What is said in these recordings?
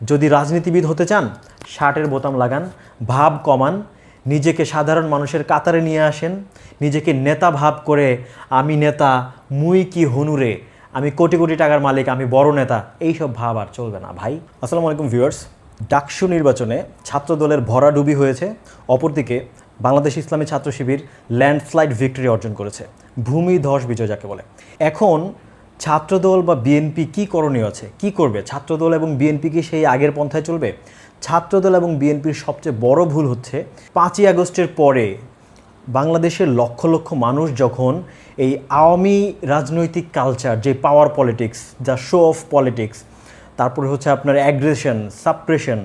যদি রাজনীতিবিদ হতে চান শার্টের বোতাম লাগান, ভাব কমান, নিজেকে সাধারণ মানুষের কাতারে নিয়ে আসেন, নিজেকে নেতা ভাব করে আমি নেতা, মুই কি হনুরে, আমি কোটি কোটি টাকার মালিক, আমি বড় নেতা, এইসব ভাব আর চলবে না ভাই। আসসালামু আলাইকুম ভিউয়ার্স। ডাকসু নির্বাচনে ছাত্রদলের ভরাডুবি হয়েছে, অপরদিকে বাংলাদেশ ইসলামী ছাত্র শিবির ল্যান্ডস্লাইড ভিক্টরি অর্জন করেছে, ভূমিধস বিজয় যাকে বলে। এখন ছাত্রদল বা বিএনপি কী করণীয় আছে, কি করবে? ছাত্রদল এবং বিএনপি কি সেই আগের পন্থায় চলবে? ছাত্রদল এবং বিএনপির সবচেয়ে বড় ভুল হচ্ছে 5ই আগস্টের পরে বাংলাদেশের লক্ষ লক্ষ মানুষ যখন এই আওয়ামী রাজনৈতিক কালচার, যে পাওয়ার পলিটিক্স, যা শো অফ পলিটিক্স, তারপরে হচ্ছে আপনার অ্যাগ্রেশন, সাপ্রেশন,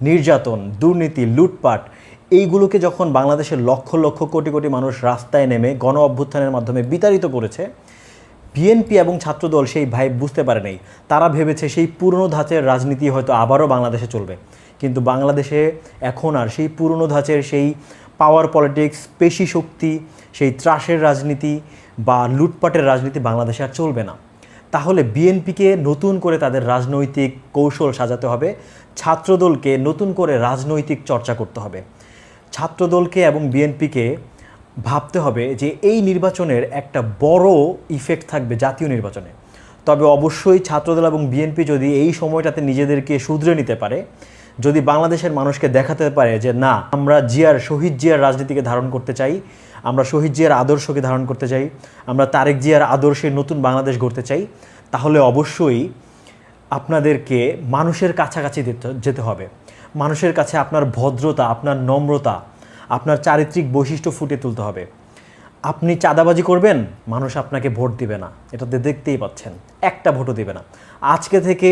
নির্যাতন, দুর্নীতি, লুটপাট, এইগুলোকে যখন বাংলাদেশের লক্ষ লক্ষ কোটি কোটি মানুষ রাস্তায় নেমে গণ অভ্যুত্থানের মাধ্যমে বিতাড়িত করেছে, বিএনপি এবং ছাত্রদল সেই ভাইব বুঝতে পারে নাই। তারা ভেবেছে সেই পুরনো ধাঁচের রাজনীতি হয়তো আবারও বাংলাদেশে চলবে, কিন্তু বাংলাদেশে এখন আর সেই পুরনো ধাঁচের সেই পাওয়ার পলিটিক্স, পেশি শক্তি, সেই ত্রাসের রাজনীতি বা লুটপাটের রাজনীতি বাংলাদেশে আর চলবে না। তাহলে বিএনপিকে নতুন করে তাদের রাজনৈতিক কৌশল সাজাতে হবে, ছাত্রদলকে নতুন করে রাজনৈতিক চর্চা করতে হবে। ছাত্রদলকে এবং বিএনপিকে ভাবতে হবে যে এই নির্বাচনের একটা বড় ইফেক্ট থাকবে জাতীয় নির্বাচনে। তবে অবশ্যই ছাত্রদল এবং বিএনপি যদি এই সময়টাতে নিজেদেরকে শুধরে নিতে পারে, যদি বাংলাদেশের মানুষকে দেখাতে পারে যে না, আমরা শহীদ জিয়ার রাজনীতিকে ধারণ করতে চাই, আমরা শহীদ জিয়ার আদর্শকে ধারণ করতে চাই, আমরা তারেক জিয়ার আদর্শে নতুন বাংলাদেশ গড়তে চাই, তাহলে অবশ্যই আপনাদেরকে মানুষের কাছাকাছি যেতে হবে। মানুষের কাছে আপনার ভদ্রতা, আপনার নম্রতা, আপনার চারিত্রিক বৈশিষ্ট্য ফুটিয়ে তুলতে হবে। আপনি চাঁদাবাজি করবেন, মানুষ আপনাকে ভোট দিবে না, এটাতে দেখতেই পাচ্ছেন, একটা ভোটও দিবে না। আজকে থেকে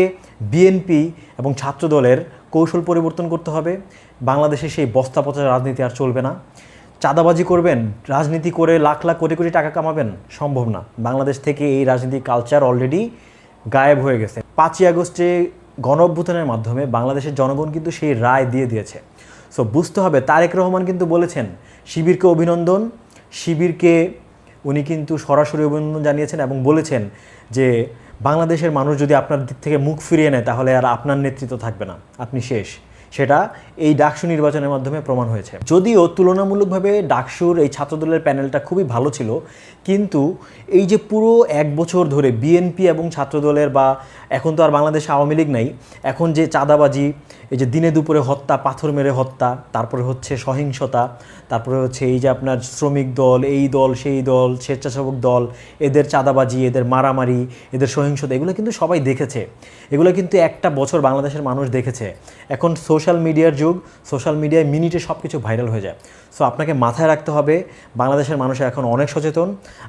বিএনপি এবং ছাত্রদলের কৌশল পরিবর্তন করতে হবে। বাংলাদেশে সেই বস্তা পচা রাজনীতি আর চলবে না। চাঁদাবাজি করবেন, রাজনীতি করে লাখ লাখ কোটি কোটি টাকা কামাবেন, সম্ভব না। বাংলাদেশ থেকে এই রাজনীতি কালচার অলরেডি গায়েব হয়ে গেছে। 5ই আগস্টে গণ অভ্যুত্থানের মাধ্যমে বাংলাদেশের জনগণ কিন্তু সেই রায় দিয়ে দিয়েছে। সো বুঝতে হবে, তারেক রহমান কিন্তু বলেছেন শিবিরকে অভিনন্দন, শিবিরকে উনি কিন্তু সরাসরি অভিনন্দন জানিয়েছেন এবং বলেছেন যে বাংলাদেশের মানুষ যদি আপনার দিক থেকে মুখ ফিরিয়ে নেয় তাহলে আর আপনার নেতৃত্ব থাকবে না, আপনি শেষ। সেটা এই ডাকসু নির্বাচনের মাধ্যমে প্রমাণ হয়েছে। যদিও তুলনামূলকভাবে ডাকসুর এই ছাত্রদলের প্যানেলটা খুবই ভালো ছিল, কিন্তু এই যে পুরো 1 বছর ধরে বিএনপি এবং ছাত্রদলের, বা এখন তো আর বাংলাদেশে আওয়ামী লীগ নাই, এখন যে চাঁদাবাজি, এই যে দিনে দুপুরে হত্যা, পাথর মেরে হত্যা, তারপরে হচ্ছে সহিংসতা, তারপরে হচ্ছে এই যে আপনার শ্রমিক দল, এই দল সেই দল, স্বেচ্ছাসেবক দল, এদের চাঁদাবাজি, এদের মারামারি, এদের সহিংসতা, এগুলো কিন্তু সবাই দেখেছে। এগুলো কিন্তু একটা বছর বাংলাদেশের মানুষ দেখেছে। এখন সোশ্যাল মিডিয়ার যুগ, সোশ্যাল মিডিয়ায় মিনিটে সব কিছু ভাইরাল হয়ে যায়। সো আপনাকে মাথায় রাখতে হবে, বাংলাদেশের মানুষ এখন অনেক সচেতন।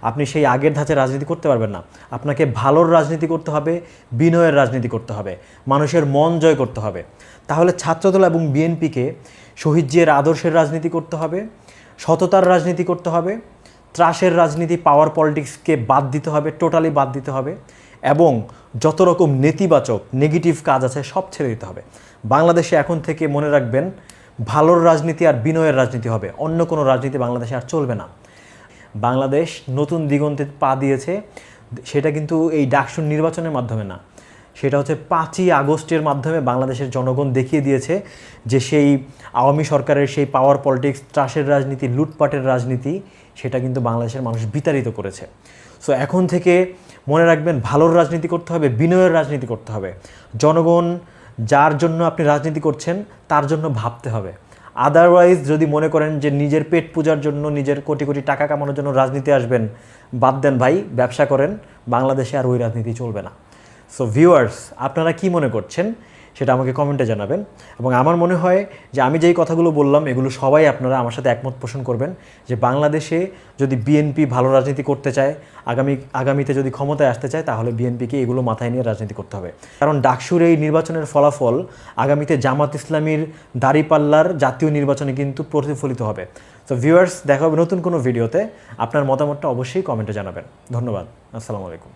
আপনি সেই আগের ধাঁচে রাজনীতি করতে পারবেন না। আপনাকে ভালোর রাজনীতি করতে হবে, বিনয়ের রাজনীতি করতে হবে, মানুষের মন জয় করতে হবে। তাহলে ছাত্রদল এবং বিএনপিকে শহীদ জিয়ার আদর্শের রাজনীতি করতে হবে, সততার রাজনীতি করতে হবে, ত্রাসের রাজনীতি, পাওয়ার পলিটিক্সকে বাদ দিতে হবে, টোটালি বাদ দিতে হবে, এবং যত রকম নেতিবাচক নেগেটিভ কাজ আছে সব ছেড়ে দিতে হবে। বাংলাদেশে এখন থেকে মনে রাখবেন, ভালোর রাজনীতি আর বিনয়ের রাজনীতি হবে, অন্য কোনো রাজনীতি বাংলাদেশে আর চলবে না। বাংলাদেশ নতুন দিগন্তে পা দিয়েছে, সেটা কিন্তু এই ডাকসুর নির্বাচনের মাধ্যমে না, সেটা হচ্ছে 5ই আগস্টের মাধ্যমে বাংলাদেশের জনগণ দেখিয়ে দিয়েছে যে সেই আওয়ামী সরকারের সেই পাওয়ার পলিটিক্স, ত্রাসের রাজনীতি, লুটপাটের রাজনীতি, সেটা কিন্তু বাংলাদেশের মানুষ বিতাড়িত করেছে। সো এখন থেকে মনে রাখবেন, ভালোর রাজনীতি করতে হবে, বিনয়ের রাজনীতি করতে হবে। জনগণ যার জন্য আপনি রাজনীতি করছেন তার জন্য ভাবতে হবে। আদারওয়াইজ যদি মনে করেন যে নিজের পেট পূজার জন্য, নিজের কোটি কোটি টাকা কামানোর জন্য রাজনীতি আসবেন, বাদ দেন ভাই, ব্যবসা করেন, বাংলাদেশে আর ওই রাজনীতি চলবে না। সো ভিউয়ার্স, আপনারা কি মনে করছেন সেটা আমাকে কমেন্টে জানাবেন। এবং আমার মনে হয় যে আমি যেই কথাগুলো বললাম এগুলো সবাই আপনারা আমার সাথে একমত পোষণ করবেন যে বাংলাদেশে যদি বিএনপি ভালো রাজনীতি করতে চায়, আগামীতে যদি ক্ষমতায় আসতে চায়, তাহলে বিএনপিকে এগুলো মাথায় নিয়ে রাজনীতি করতে হবে। কারণ ডাকসুর এই নির্বাচনের ফলাফল আগামীতে জামাত ইসলামীর দাঁড়িপাল্লার জাতীয় নির্বাচনে কিন্তু প্রতিফলিত হবে। তো ভিউয়ার্স, দেখা হবে নতুন কোনো ভিডিওতে। আপনার মতামতটা অবশ্যই কমেন্টে জানাবেন। ধন্যবাদ। আসসালামু আলাইকুম।